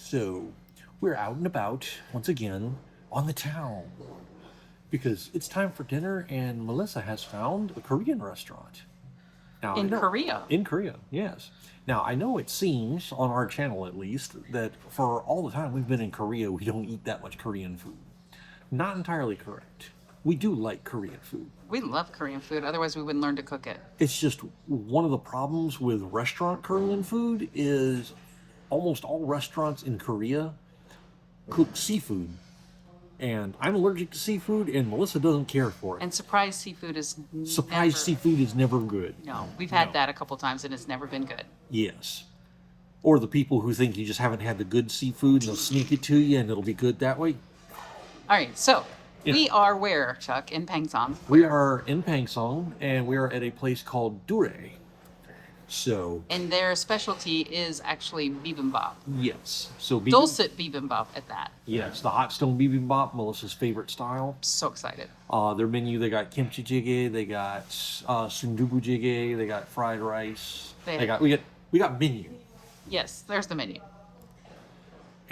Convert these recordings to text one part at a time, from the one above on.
So we're out and about once again on the town because it's time for dinner, and Melissa has found a Korean restaurant. Now, In Korea? In Korea, yes. Now, I know it seems, on our channel at least, that for all the time we've been in Korea, we don't eat that much Korean food. Not entirely correct. We do like Korean food. We love Korean food, otherwise we wouldn't learn to cook it. It's just one of the problems with restaurant Korean food is almost all restaurants in Korea cook seafood. And I'm allergic to seafood, and Melissa doesn't care for it. And surprise seafood is Surprise seafood is never good. No, we've had that a couple times and it's never been good. Yes. Or the people who think you just haven't had the good seafood and they'll sneak it to you and it'll be good that way. All right, so Yeah. we are where, Chuck? In Pangsong. We are in Pangsong, and we are at a place called Doure. So, And their specialty is actually bibimbap. yes. So Dolsot Bibimbap at that. Yes, the hot stone bibimbap, Melissa's favorite style. So excited. Their menu, they got kimchi jjigae, they got sundubu jjigae, they got fried rice. We got menu. Yes, there's the menu.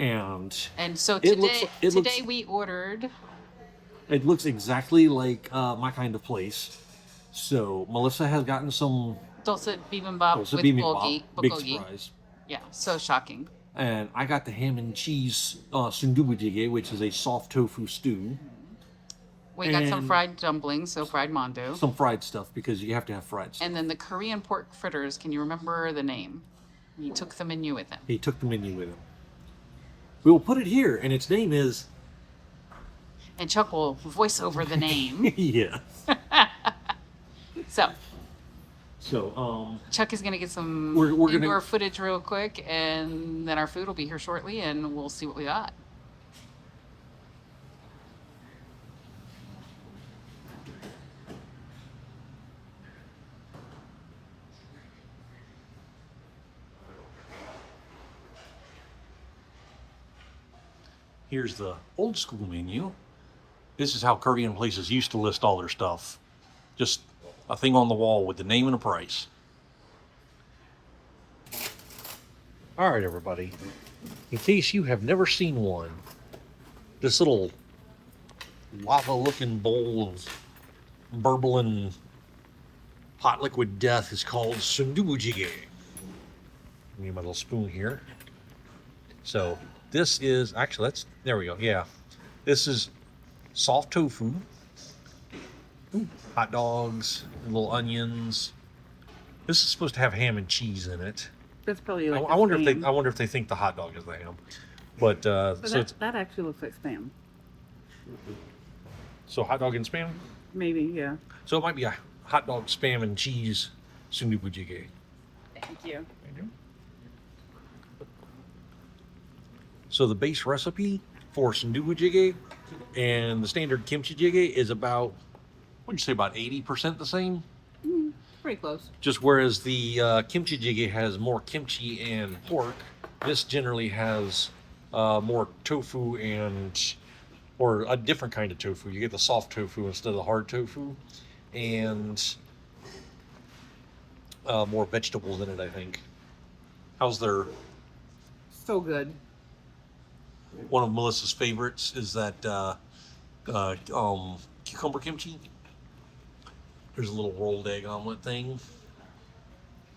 And so It today we ordered it looks exactly like my kind of place. So Melissa has gotten some Dolsot Bibimbap Dolsot with bibimbap, big bulgogi. surprise. Yeah, so shocking. And I got the ham and cheese sundubu jjigae, which is a soft tofu stew. We got some And- fried dumplings, so fried mandu. Some fried stuff, because you have to have fried stuff. And then the Korean pork fritters. Can you remember the name? He took the menu with him. He took the menu with him. We will put it here, and its name is... And Chuck will voice over the name. yeah. So Chuck is going to get some We're gonna- indoor footage real quick, and then our food will be here shortly, and we'll see what we got. Here's the old school menu. This is how Korean places used to list all their stuff. Just a thing on the wall with the name and a price. All right, everybody. In case you have never seen one, this little lava-looking bowl of burbling hot liquid death is called Sundubu Jjigae. Give me my little spoon here. So this is actually there we go. Yeah, this is soft tofu, hot dogs, little onions. This is supposed to have ham and cheese in it. That's probably like I wonder if they think the hot dog is the ham. But so that actually looks like spam. So hot dog and spam. Maybe, yeah. So it might be a hot dog, spam, and cheese sundubu jjigae. Thank you. So the base recipe for sundubu jjigae and the standard kimchi jjigae is about, what'd you say, about 80% the same? Pretty close. Just whereas the kimchi jjigae has more kimchi and pork, this generally has more tofu or a different kind of tofu. You get the soft tofu instead of the hard tofu, and more vegetables in it, I think. How's their... So good. One of Melissa's favorites is that cucumber kimchi. There's a little rolled egg omelet thing.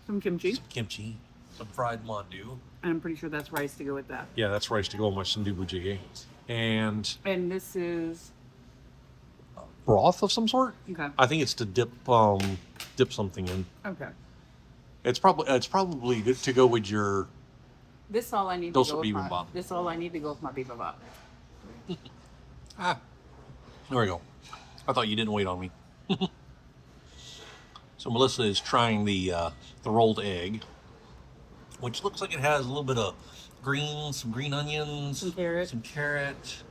Some kimchi. Some kimchi. Some fried mandu. And I'm pretty sure that's rice to go with that. Yeah, that's rice to go with my sundubu jjigae. And this is broth of some sort. okay. I think it's to dip something in. Okay. It's probably good to go with your... This all I need Dolsot to go with my, bibimbap. This all I need to go with my bibimbap. There we go. I thought you didn't wait on me. So Melissa is trying the rolled egg, which looks like it has a little bit of some green onions, some carrot.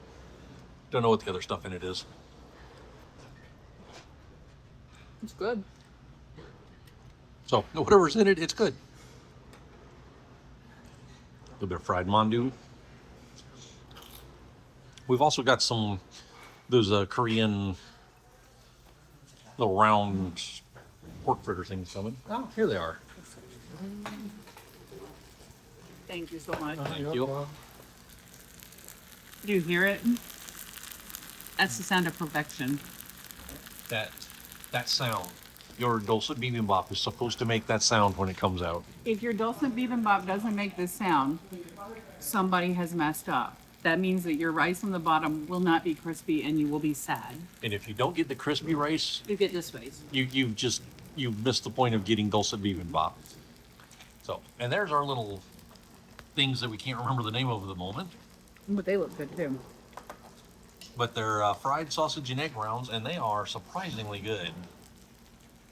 Don't know what the other stuff in it is. It's good. So whatever's in it, it's good. A little bit of fried mandu. We've also got those Korean little round pork fritter things coming. Oh, here they are. Thank you so much. Thank you. Do you hear it? That's the sound of perfection. That sound. Your Dolsot Bibimbap is supposed to make that sound when it comes out. If your Dolsot Bibimbap doesn't make this sound, somebody has messed up. That means that your rice on the bottom will not be crispy and you will be sad. And if you don't get the crispy rice, You get this face. you missed the point of getting Dolsot Bibimbap. So, and there's our little things that we can't remember the name of at the moment. But they look good too. But they're fried sausage and egg rounds, and they are surprisingly good.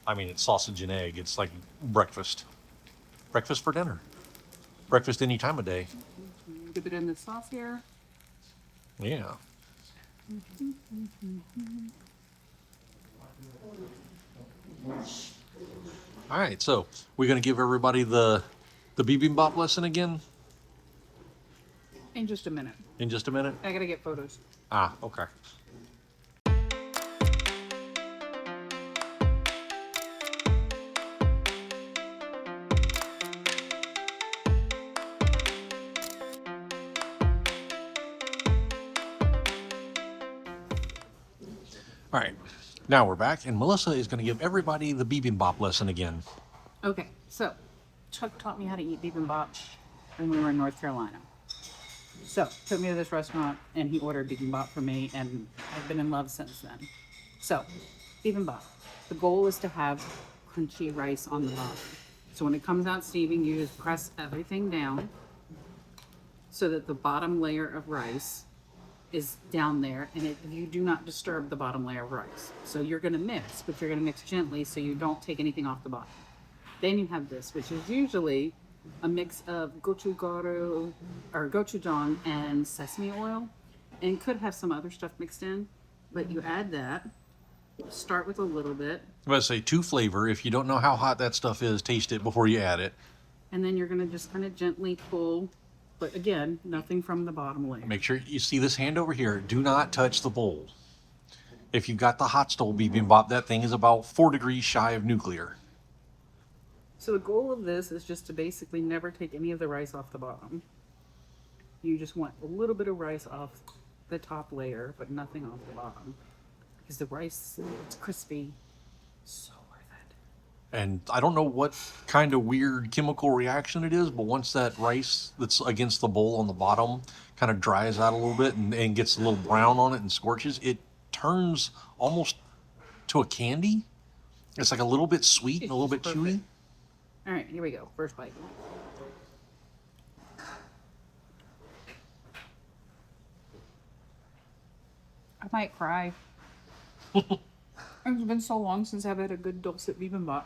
I mean, it's sausage and egg. It's like breakfast. Breakfast for dinner. Breakfast any time of day. Dip it in the sauce here. Yeah. All right, so we're going to give everybody the bibimbap lesson again In just a minute. in just a minute. I gotta get photos. Ah, okay. All right, now we're back, and Melissa is going to give everybody the bibimbap lesson again. Okay, so Chuck taught me how to eat bibimbap when we were in North Carolina. So took me to this restaurant and he ordered bibimbap for me, and I've been in love since then. So bibimbap, the goal is to have crunchy rice on the bottom. So when it comes out steaming, you just press everything down so that the bottom layer of rice is down there, and you do not disturb the bottom layer of rice. So you're going to mix, but you're going to mix gently so you don't take anything off the bottom. Then you have this, which is usually a mix of gochugaru or gochujang and sesame oil, and could have some other stuff mixed in, but you add that. Start with a little bit, I'm going to say to flavor. If you don't know how hot that stuff is, taste it before you add it. and then you're going to just kind of gently pull, but again, nothing from the bottom layer. Make sure you see this hand over here. Do not touch the bowl. If you've got the hot stove bibimbap, that thing is about 4 degrees shy of nuclear. So the goal of this is just to basically never take any of the rice off the bottom. You just want a little bit of rice off the top layer, but nothing off the bottom. Because the rice, it's crispy. So worth it. And I don't know what kind of weird chemical reaction it is, but once that rice that's against the bowl on the bottom kind of dries out a little bit and gets a little brown on it and scorches, it turns almost to a candy. It's like a little bit sweet and a little bit chewy. All right, here we go. First bite. I might cry. It's been so long since I've had a good Dolsot Bibimbap.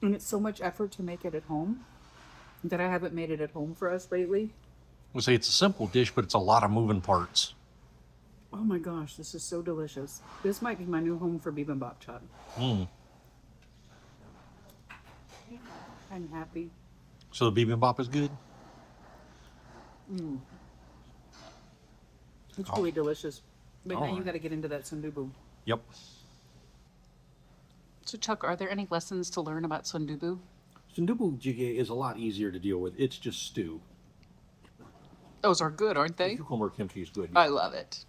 And it's so much effort to make it at home that I haven't made it at home for us lately. We'll say it's a simple dish, but it's a lot of moving parts. Oh my gosh, this is so delicious. This might be my new home for bibimbap, Chuck. I'm happy. So the bibimbap is good? It's really delicious. But now you Alright. got to get into that sundubu. Yep. So Chuck, are there any lessons to learn about sundubu? Sundubu jjigae is a lot easier to deal with. It's just stew. Those are good, aren't they? Cucumber kimchi is good. I love it.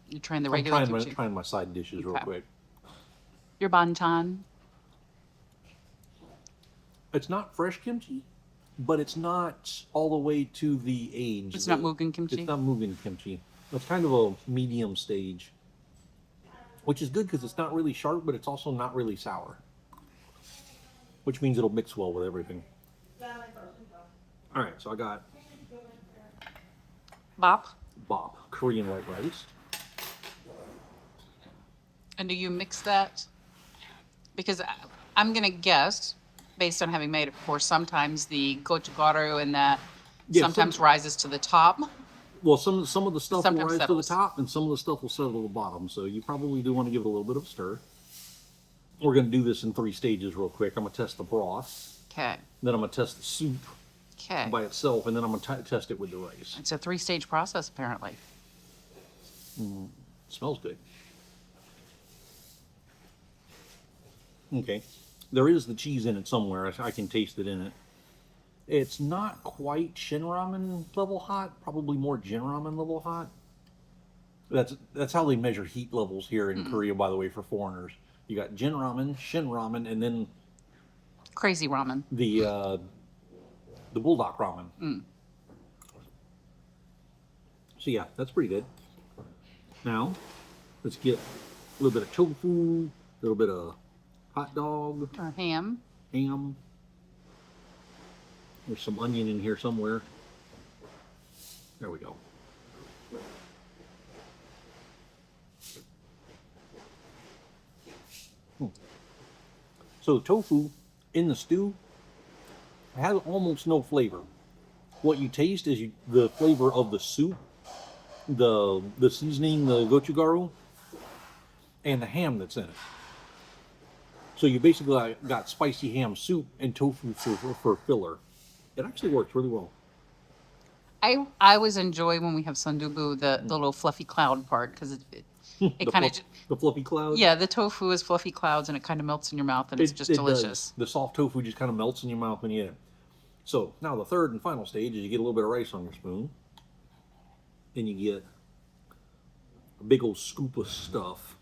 You're trying the I'm regular trying, kimchi. trying my side dishes real Okay. quick. Your banchan. It's not fresh kimchi, but it's not all the way to the age. It's not Mugen kimchi? It's not Mugen kimchi. It's kind of a medium stage, which is good because it's not really sharp, but it's also not really sour, which means it'll mix well with everything. All right, so I got Bop. bop, Korean white rice. And do you mix that? Because I'm going to guess, based on having made it before, sometimes the gochugaru and that Yeah, sometimes rises to the top. Well, some of the stuff will Sometimes rise settles. to the top, and some of the stuff will settle to the bottom. So you probably do want to give it a little bit of a stir. We're going to do this in 3 stages real quick. I'm going to test the broth, Okay. then I'm going to test the soup Okay. by itself, and then I'm going to test it with the rice. It's a 3-stage process, apparently. It smells good. Okay. There is the cheese in it somewhere. I can taste it in it. It's not quite Shin Ramen level hot, probably more Jin Ramen level hot. That's how they measure heat levels here in Korea, by the way, for foreigners. You got Jin Ramen, Shin Ramen, and then Crazy ramen. the Bulldog Ramen. So yeah, that's pretty good. Now, let's get a little bit of tofu, a little bit of hot dog, Or ham. ham. There's some onion in here somewhere. There we go. So the tofu in the stew has almost no flavor. What you taste is the flavor of the soup, the seasoning, the gochugaru, and the ham that's in it. So you basically got spicy ham soup and tofu for filler. It actually works really well. I always enjoy when we have sundubu, the little fluffy cloud part, because it kind of the fluffy cloud. yeah, the tofu is fluffy clouds and it kind of melts in your mouth and it's just delicious. Does. The soft tofu just kind of melts in your mouth when you eat it. So now the third and final stage is you get a little bit of rice on your spoon. Then you get a big old scoop of stuff.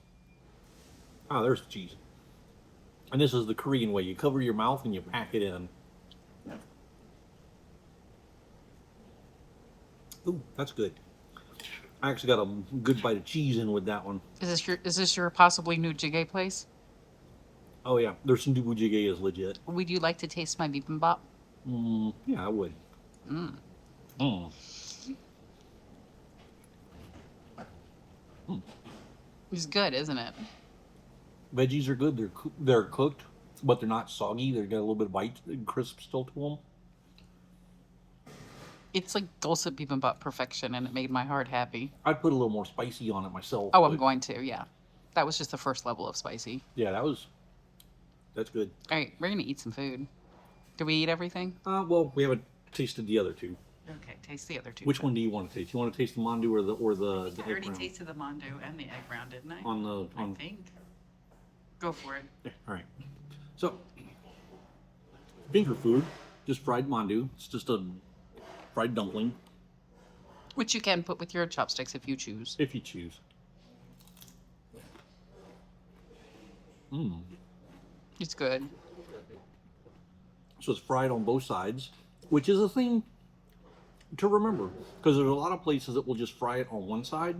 Ah, there's the cheese. And this is the Korean way. You cover your mouth and you pack it in. Ooh, that's good. I actually got a good bite of cheese in with that one. Is this your possibly new jjigae place? Oh yeah, their Sundubu Jjigae is legit. Would you like to taste my bibimbap? Yeah, I would. It's good, isn't it? Veggies are good. They're cooked, but they're not soggy. They got a little bit of bite and crisp still to them. It's like Dolsot Bibimbap perfection, and it made my heart happy. I'd put a little more spicy on it myself. Oh, I'm going to, yeah. That was just the first level of spicy. Yeah, that's good. All right, we're going to eat some food. Do we eat everything? Well, we haven't tasted the other two. Okay, taste the other two. Which one do you want to taste? You want to taste the mandu or the I egg already brown? tasted the mandu and the egg brown, didn't I? I think. Go for it. Yeah, all right. So, finger food, just fried mandu. It's just a fried dumpling. Which you can put with your chopsticks if you choose. If you choose. It's good. So it's fried on both sides, which is a thing to remember, because there's a lot of places that will just fry it on one side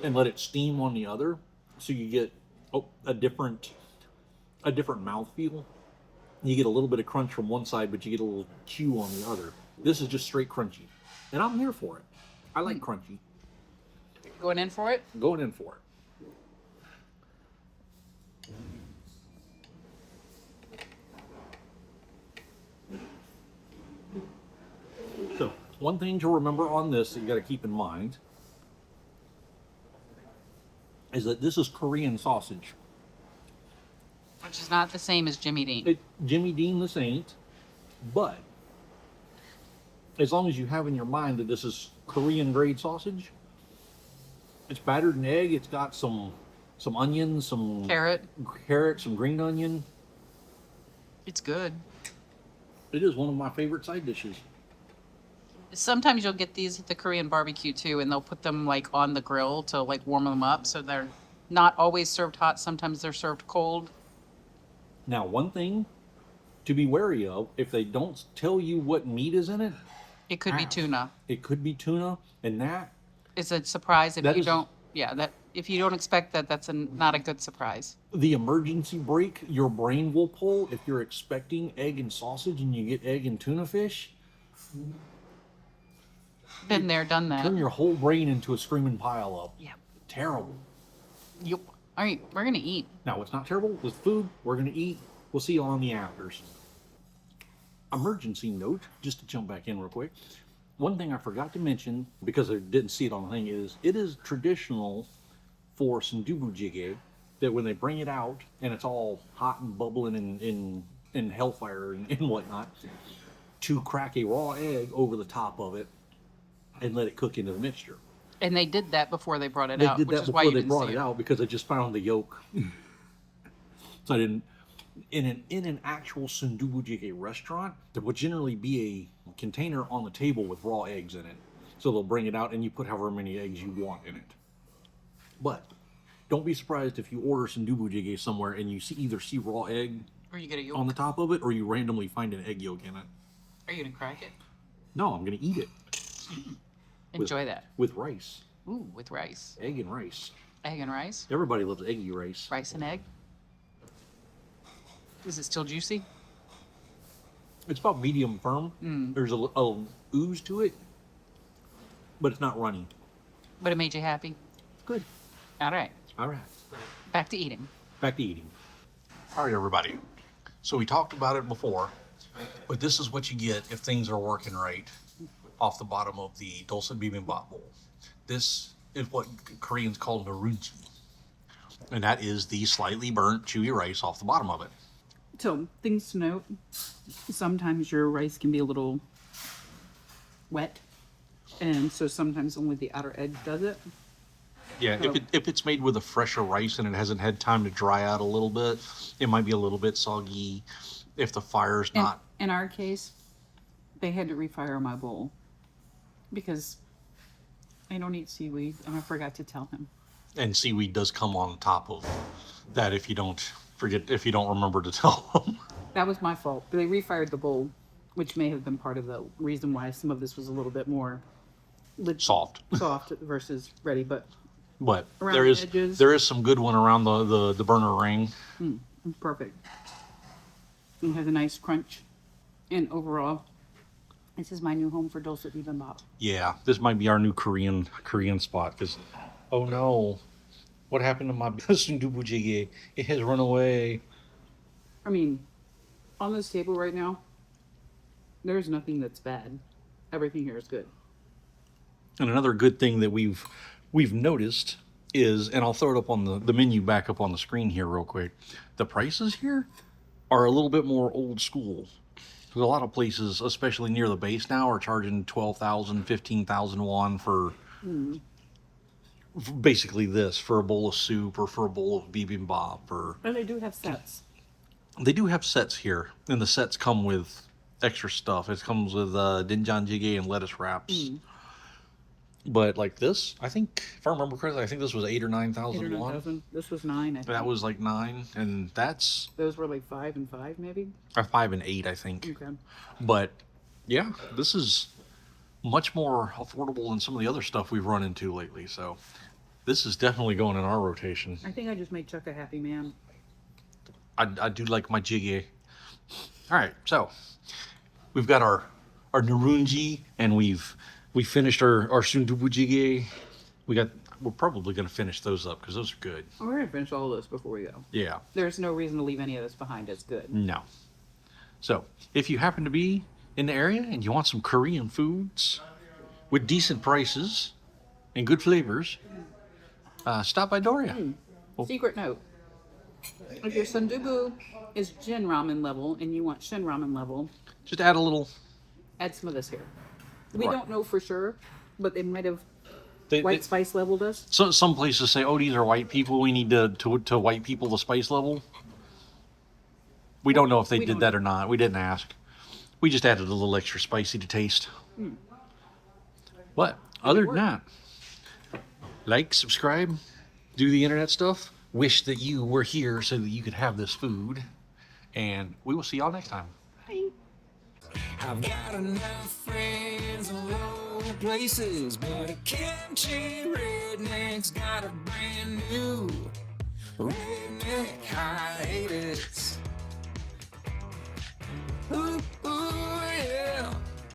and let it steam on the other, so you get a different mouthfeel. You get a little bit of crunch from one side, but you get a little chew on the other. This is just straight crunchy, and I'm here for it. I like crunchy. Going in for it? Going in for it. So, one thing to remember on this that you got to keep in mind is that this is Korean sausage. Which is not the same as Jimmy Dean. Jimmy Dean this ain't, but as long as you have in your mind that this is Korean grade sausage, it's battered in egg, it's got some onions, some Carrot. some green onion. It's good. It is one of my favorite side dishes. Sometimes you'll get these at the Korean barbecue too, and they'll put them like on the grill to like warm them up, so they're not always served hot. Sometimes they're served cold. Now, one thing to be wary of, if they don't tell you what meat is in it, It could be tuna. It could be tuna, and that It's a surprise if That you is- don't. Yeah, that if you don't expect that, that's not a good surprise. the emergency brake your brain will pull if you're expecting egg and sausage and you get egg and tuna fish. Been there, done that. Turn your whole brain into a screaming pile up. Yeah. Terrible. Yep. All right, we're gonna eat. Now, it's not terrible. With food, we're going to eat. We'll see you on the afters. Emergency note, just to jump back in real quick. One thing I forgot to mention, because I didn't see it on the thing, is it is traditional for Sundubu Jjigae that when they bring it out and it's all hot and bubbling in hellfire and whatnot, to crack a raw egg over the top of it and let it cook into the mixture. And they did that before they brought it They out, did which that is why before you they didn't brought see it it. out, because I just found the yolk. So I didn't. in an actual Sundubu Jjigae restaurant, there would generally be a container on the table with raw eggs in it. So they'll bring it out and you put however many eggs you want in it. But don't be surprised if you order Sundubu Jjigae somewhere and you either see raw egg Or you get a yolk. on the top of it, or you randomly find an egg yolk in it. Are you gonna crack it? No, I'm gonna eat it. Enjoy that. With rice. Ooh, with rice. Egg and rice. Egg and rice? Everybody loves eggy rice. Rice and egg? Is it still juicy? It's about medium firm. There's a ooze to it, but it's not runny. But it made you happy? Good. All right. All right. Back to eating. Back to eating. All right, everybody. So we talked about it before, but this is what you get if things are working right off the bottom of the Dolsot Bibimbap bowl. This is what Koreans call narunji. And that is the slightly burnt, chewy rice off the bottom of it. So, things to note. Sometimes your rice can be a little wet. And so sometimes only the outer edge does it. Yeah, if it's made with a fresher rice and it hasn't had time to dry out a little bit, it might be a little bit soggy. If the fire's not... In our case, they had to refire my bowl. Because I don't eat seaweed, and I forgot to tell him. And seaweed does come on top of that if you don't remember to tell them. That was my fault. They refired the bowl, which may have been part of the reason why some of this was a little bit more Soft. versus ready. But around there the is edges. there is some good one around the burner ring. Perfect. It has a nice crunch. And overall, this is my new home for Dolsot Bibimbap. Yeah, this might be our new Korean spot. Because, oh no, what happened to my Sundubu Jjigae? It has run away. I mean, on this table right now, there's nothing that's bad. Everything here is good. And another good thing that we've noticed is, and I'll throw it up on the menu back up on the screen here real quick. The prices here are a little bit more old school. Because a lot of places, especially near the base now, are charging 12,000, 15,000 won for basically this, for a bowl of soup or for a bowl of bibimbap. And they do have sets. They do have sets here, and the sets come with extra stuff. It comes with doenjang jjigae and lettuce wraps. But like this, I think, if I remember correctly, I think this was 8,000 or 9,000 won. 9,000. This was 9, I think. That was like 9, and that's Those were like 5 and 5, maybe? 5 and 8, I think. Okay. But yeah, this is much more affordable than some of the other stuff we've run into lately. So this is definitely going in our rotation. I think I just made Chuck a happy man. I do like my jjigae. All right, so we've got our narunji, and we finished our Sundubu Jjigae. We're probably going to finish those up because those are good. We're going to finish all of this before we go. Yeah. There's no reason to leave any of this behind. It's good. No. So if you happen to be in the area and you want some Korean foods with decent prices and good flavors, stop by Doria. Secret note. If your Sundubu is Jin ramen level and you want Shin ramen level, Just add a little. add some of this here. We Right. don't know for sure, but they might have They, white spice leveled us. so some places say, "Oh, these are white people. We need to white people the spice level." We don't know if they We did don't that know. or not. We didn't ask. We just added a little extra spicy to taste. But other than that, like, subscribe, do the internet stuff. Wish that you were here so that you could have this food, and we will see y'all next time. Bye. I've got enough friends in low places, but a kimchi redneck's got a brand new redneck hiatus.